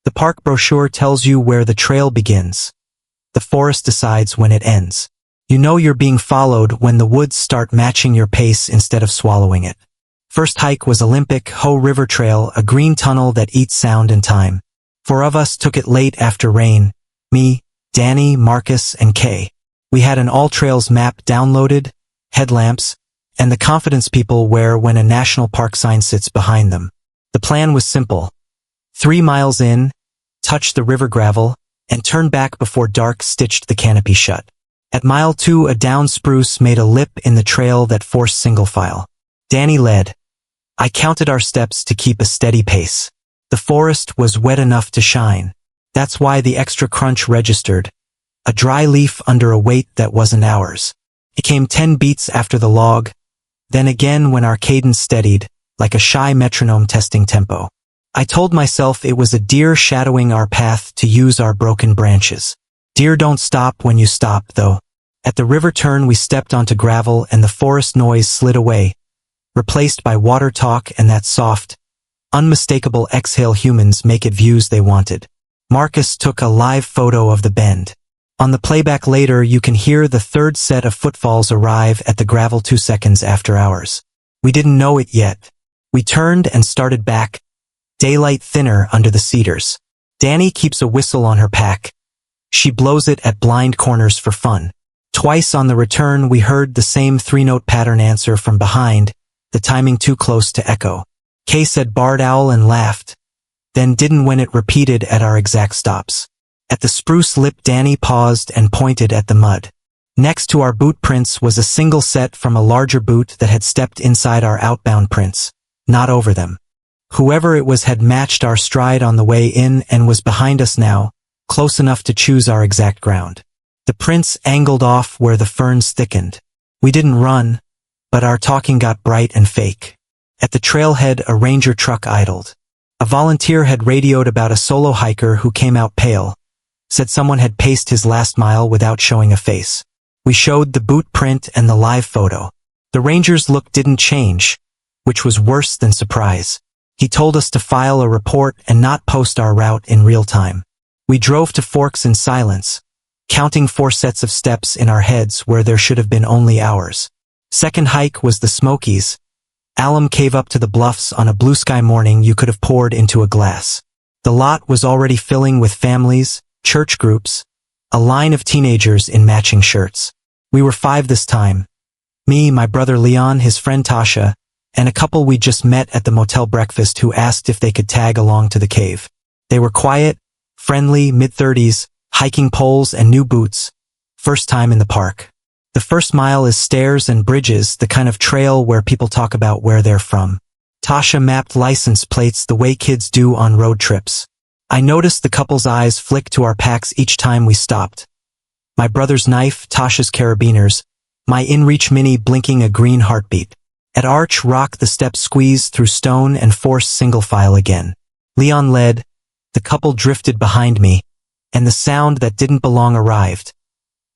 The park brochure tells you where the trail begins. The forest decides when it ends. You know you're being followed when the woods start matching your pace instead of swallowing it. First hike was Olympic Hoh River Trail, a green tunnel that eats sound and time. 4 of us took it late after rain. Me, Danny, Marcus, and Kay. We had an AllTrails map downloaded, headlamps, and the confidence people wear when a national park sign sits behind them. The plan was simple. 3 miles in, touch the river gravel, and turn back before dark stitched the canopy shut. At mile 2, a down spruce made a lip in the trail that forced single file. Danny led. I counted our steps to keep a steady pace. The forest was wet enough to shine. That's why the extra crunch registered. A dry leaf under a weight that wasn't ours. It came 10 beats after the log, then again when our cadence steadied, like a shy metronome testing tempo. I told myself it was a deer shadowing our path to use our broken branches. Deer don't stop when you stop, though. At the river turn we stepped onto gravel and the forest noise slid away, replaced by water talk and that soft, unmistakable exhale humans make it views they wanted. Marcus took a live photo of the bend. On the playback later you can hear the 3rd set of footfalls arrive at the gravel 2 seconds after ours. We didn't know it yet. We turned and started back, daylight thinner under the cedars. Danny keeps a whistle on her pack. She blows it at blind corners for fun. Twice on the return we heard the same 3-note pattern answer from behind, the timing too close to echo. Kay said barred owl and laughed, then didn't when it repeated at our exact stops. At the spruce lip Danny paused and pointed at the mud. Next to our boot prints was a single set from a larger boot that had stepped inside our outbound prints, not over them. Whoever it was had matched our stride on the way in and was behind us now, close enough to choose our exact ground. The prints angled off where the ferns thickened. We didn't run, but our talking got bright and fake. At the trailhead a ranger truck idled. A volunteer had radioed about a solo hiker who came out pale, said someone had paced his last mile without showing a face. We showed the boot print and the live photo. The ranger's look didn't change, which was worse than surprise. He told us to file a report and not post our route in real time. We drove to Forks in silence, counting 4 sets of steps in our heads where there should have been only ours. Second hike was the Smokies. Alum Cave up to the bluffs on a blue sky morning you could have poured into a glass. The lot was already filling with families, church groups, a line of teenagers in matching shirts. We were 5 this time. Me, my brother Leon, his friend Tasha, and a couple we just met at the motel breakfast who asked if they could tag along to the cave. They were quiet, friendly, mid-30s, hiking poles and new boots. First time in the park. The first mile is stairs and bridges, the kind of trail where people talk about where they're from. Tasha mapped license plates the way kids do on road trips. I noticed the couple's eyes flick to our packs each time we stopped. My brother's knife, Tasha's carabiners, my in-reach mini blinking a green heartbeat. At Arch Rock the steps squeezed through stone and forced single file again. Leon led, the couple drifted behind me, and the sound that didn't belong arrived.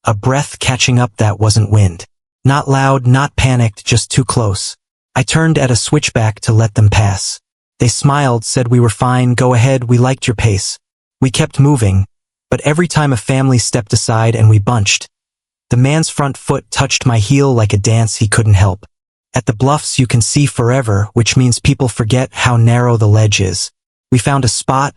A breath catching up that wasn't wind. Not loud, not panicked, just too close. I turned at a switchback to let them pass. They smiled, said we were fine, go ahead, we liked your pace. We kept moving, but every time a family stepped aside and we bunched, the man's front foot touched my heel like a dance he couldn't help. At the bluffs you can see forever, which means people forget how narrow the ledge is. We found a spot,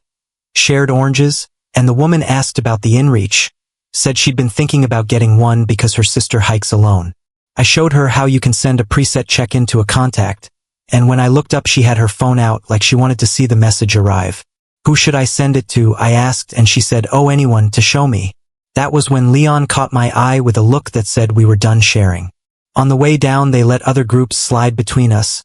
shared oranges, and the woman asked about the inReach, said she'd been thinking about getting one because her sister hikes alone. I showed her how you can send a preset check-in to a contact, and when I looked up she had her phone out like she wanted to see the message arrive. Who should I send it to? I asked, and she said, oh, anyone, to show me. That was when Leon caught my eye with a look that said we were done sharing. On the way down they let other groups slide between us,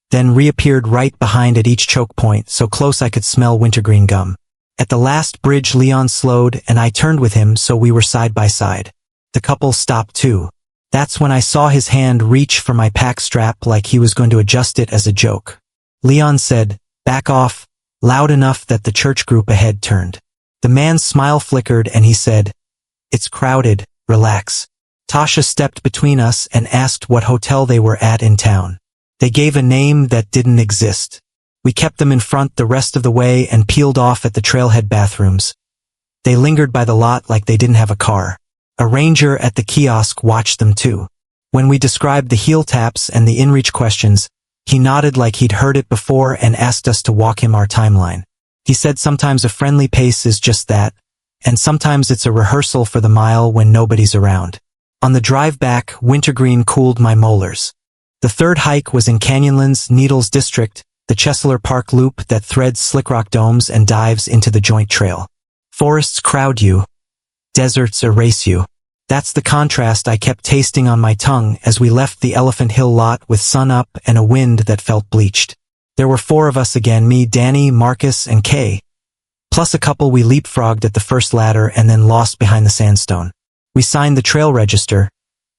then reappeared right behind at each choke point, so close I could smell wintergreen gum. At the last bridge Leon slowed and I turned with him so we were side by side. The couple stopped too. That's when I saw his hand reach for my pack strap like he was going to adjust it as a joke. Leon said, back off, loud enough that the church group ahead turned. The man's smile flickered and he said, it's crowded, relax. Tasha stepped between us and asked what hotel they were at in town. They gave a name that didn't exist. We kept them in front the rest of the way and peeled off at the trailhead bathrooms. They lingered by the lot like they didn't have a car. A ranger at the kiosk watched them too. When we described the heel taps and the inReach questions, he nodded like he'd heard it before and asked us to walk him our timeline. He said sometimes a friendly pace is just that, and sometimes it's a rehearsal for the mile when nobody's around. On the drive back, wintergreen cooled my molars. The third hike was in Canyonlands, Needles District, the Chesaler Park loop that threads Slick Rock domes and dives into the Joint Trail. Forests crowd you. Deserts erase you. That's the contrast I kept tasting on my tongue as we left the Elephant Hill lot with sun up and a wind that felt bleached. There were 4 of us again, me, Danny, Marcus, and Kay. Plus a couple we leapfrogged at the first ladder and then lost behind the sandstone. We signed the trail register,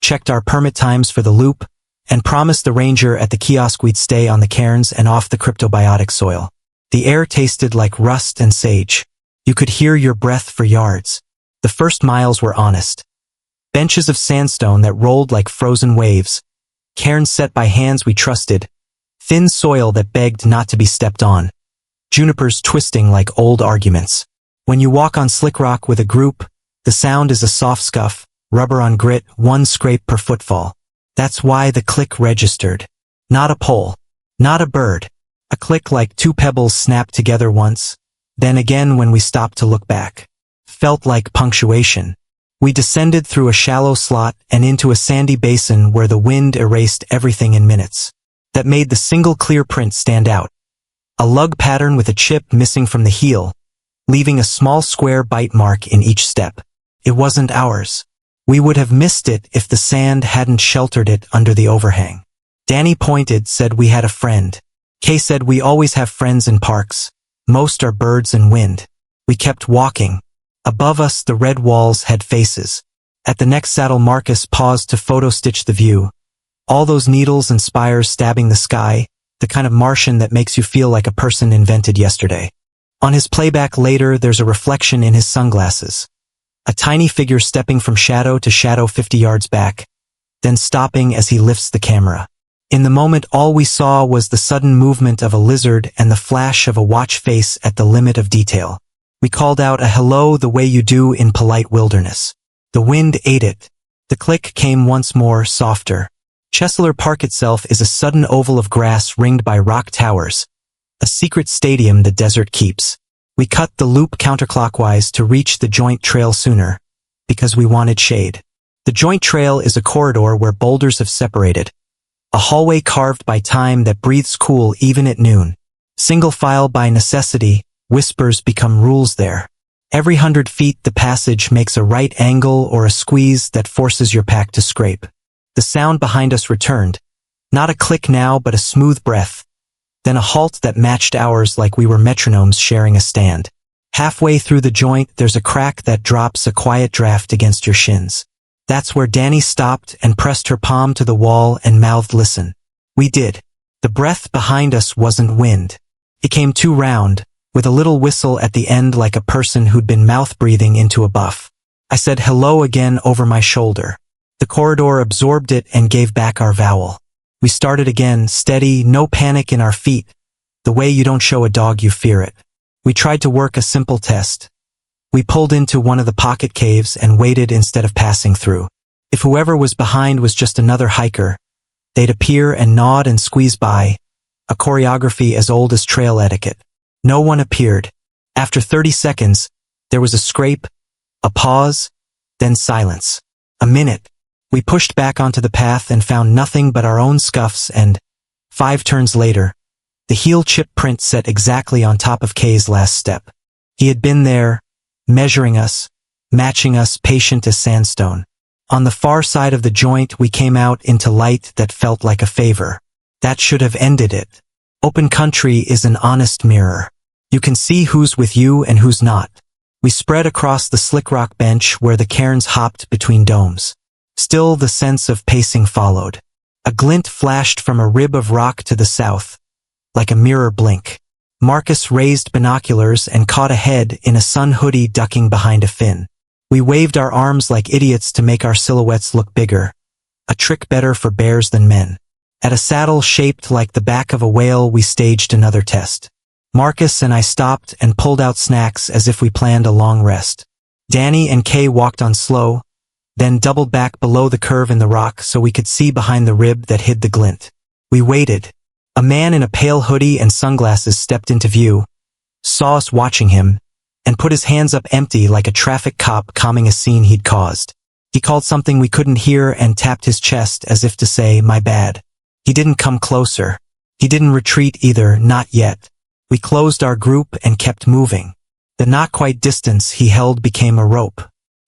checked our permit times for the loop, and promised the ranger at the kiosk we'd stay on the cairns and off the cryptobiotic soil. The air tasted like rust and sage. You could hear your breath for yards. The first miles were honest. Benches of sandstone that rolled like frozen waves, cairns set by hands we trusted, thin soil that begged not to be stepped on, junipers twisting like old arguments. When you walk on slick rock with a group, the sound is a soft scuff, rubber on grit, 1 scrape per footfall. That's why the click registered. Not a pole, not a bird. A click like 2 pebbles snapped together once, then again when we stopped to look back. Felt like punctuation. We descended through a shallow slot and into a sandy basin where the wind erased everything in minutes. That made the single clear print stand out. A lug pattern with a chip missing from the heel, leaving a small square bite mark in each step. It wasn't ours. We would have missed it if the sand hadn't sheltered it under the overhang. Danny pointed, said we had a friend. Kay said we always have friends in parks. Most are birds and wind. We kept walking. Above us the red walls had faces. At the next saddle Marcus paused to photo-stitch the view. All those needles and spires stabbing the sky, the kind of Martian that makes you feel like a person invented yesterday. On his playback later there's a reflection in his sunglasses. A tiny figure stepping from shadow to shadow 50 yards back, then stopping as he lifts the camera. In the moment all we saw was the sudden movement of a lizard and the flash of a watch face at the limit of detail. We called out a hello the way you do in polite wilderness. The wind ate it. The click came once more, softer. Chesaler Park itself is a sudden oval of grass ringed by rock towers, a secret stadium the desert keeps. We cut the loop counterclockwise to reach the Joint Trail sooner, because we wanted shade. The Joint Trail is a corridor where boulders have separated, a hallway carved by time that breathes cool even at noon. Single file by necessity, whispers become rules there. Every 100 feet the passage makes a right angle or a squeeze that forces your pack to scrape. The sound behind us returned. Not a click now but a smooth breath. Then a halt that matched ours like we were metronomes sharing a stand. Halfway through the joint there's a crack that drops a quiet draft against your shins. That's where Danny stopped and pressed her palm to the wall and mouthed listen. We did. The breath behind us wasn't wind. It came too round, with a little whistle at the end like a person who'd been mouth-breathing into a buff. I said hello again over my shoulder. The corridor absorbed it and gave back our vowel. We started again, steady, no panic in our feet, the way you don't show a dog you fear it. We tried to work a simple test. We pulled into one of the pocket caves and waited instead of passing through. If whoever was behind was just another hiker, they'd appear and nod and squeeze by, a choreography as old as trail etiquette. No one appeared. After 30 seconds, there was a scrape, a pause, then silence. A minute. We pushed back onto the path and found nothing but our own scuffs and, 5 turns later, the heel chip print set exactly on top of Kay's last step. He had been there, measuring us, matching us, patient as sandstone. On the far side of the joint we came out into light that felt like a favor. That should have ended it. Open country is an honest mirror. You can see who's with you and who's not. We spread across the slick rock bench where the cairns hopped between domes. Still the sense of pacing followed. A glint flashed from a rib of rock to the south, like a mirror blink. Marcus raised binoculars and caught a head in a sun hoodie ducking behind a fin. We waved our arms like idiots to make our silhouettes look bigger, a trick better for bears than men. At a saddle shaped like the back of a whale, we staged another test. Marcus and I stopped and pulled out snacks as if we planned a long rest. Danny and Kay walked on slow, then doubled back below the curve in the rock so we could see behind the rib that hid the glint. We waited. A man in a pale hoodie and sunglasses stepped into view, saw us watching him, and put his hands up empty like a traffic cop calming a scene he'd caused. He called something we couldn't hear and tapped his chest as if to say, "My bad." He didn't come closer. He didn't retreat either, not yet. We closed our group and kept moving. The not-quite distance he held became a rope.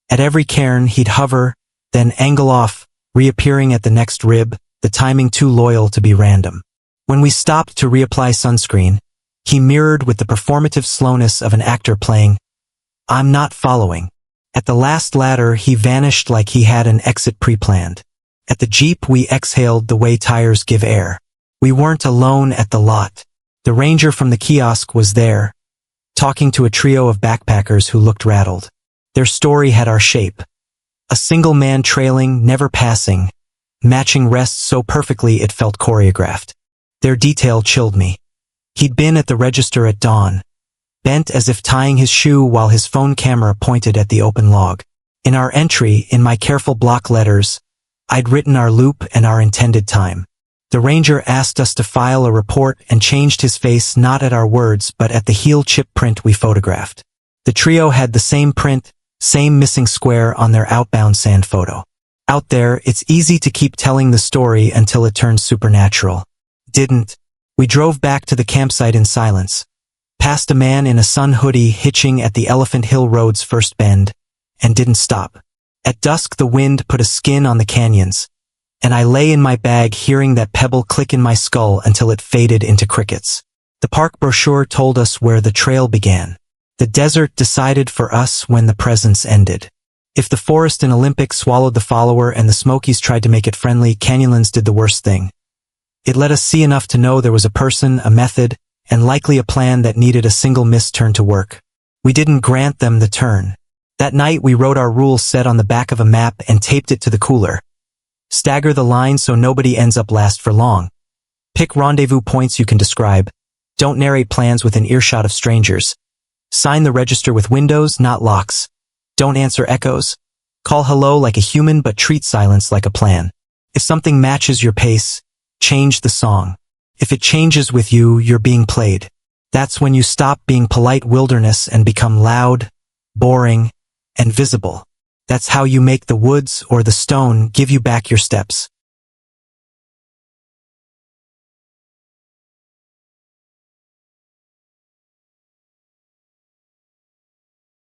At every cairn, he'd hover, then angle off, reappearing at the next rib, the timing too loyal to be random. When we stopped to reapply sunscreen, he mirrored with the performative slowness of an actor playing, "I'm not following." At the last ladder, he vanished like he had an exit pre-planned. At the Jeep, we exhaled the way tires give air. We weren't alone at the lot. The ranger from the kiosk was there, talking to a trio of backpackers who looked rattled. Their story had our shape. A single man trailing, never passing, matching rests so perfectly it felt choreographed. Their detail chilled me. He'd been at the register at dawn, bent as if tying his shoe while his phone camera pointed at the open log. In our entry, in my careful block letters, I'd written our loop and our intended time. The ranger asked us to file a report and changed his face not at our words but at the heel chip print we photographed. The trio had the same print, same missing square on their outbound sand photo. Out there, it's easy to keep telling the story until it turns supernatural. Didn't. We drove back to the campsite in silence, past a man in a sun hoodie hitching at the Elephant Hill Road's first bend, and didn't stop. At dusk the wind put a skin on the canyons, and I lay in my bag hearing that pebble click in my skull until it faded into crickets. The park brochure told us where the trail began. The desert decided for us when the presence ended. If the forest in Olympic swallowed the follower and the Smokies tried to make it friendly, Canyonlands did the worst thing. It let us see enough to know there was a person, a method, and likely a plan that needed a single missed turn to work. We didn't grant them the turn. That night we wrote our rules set on the back of a map and taped it to the cooler. Stagger the line so nobody ends up last for long. Pick rendezvous points you can describe. Don't narrate plans within earshot of strangers. Sign the register with windows, not locks. Don't answer echoes. Call hello like a human but treat silence like a plan. If something matches your pace, change the song. If it changes with you, you're being played. That's when you stop being polite wilderness and become loud, boring, and visible. That's how you make the woods or the stone give you back your steps.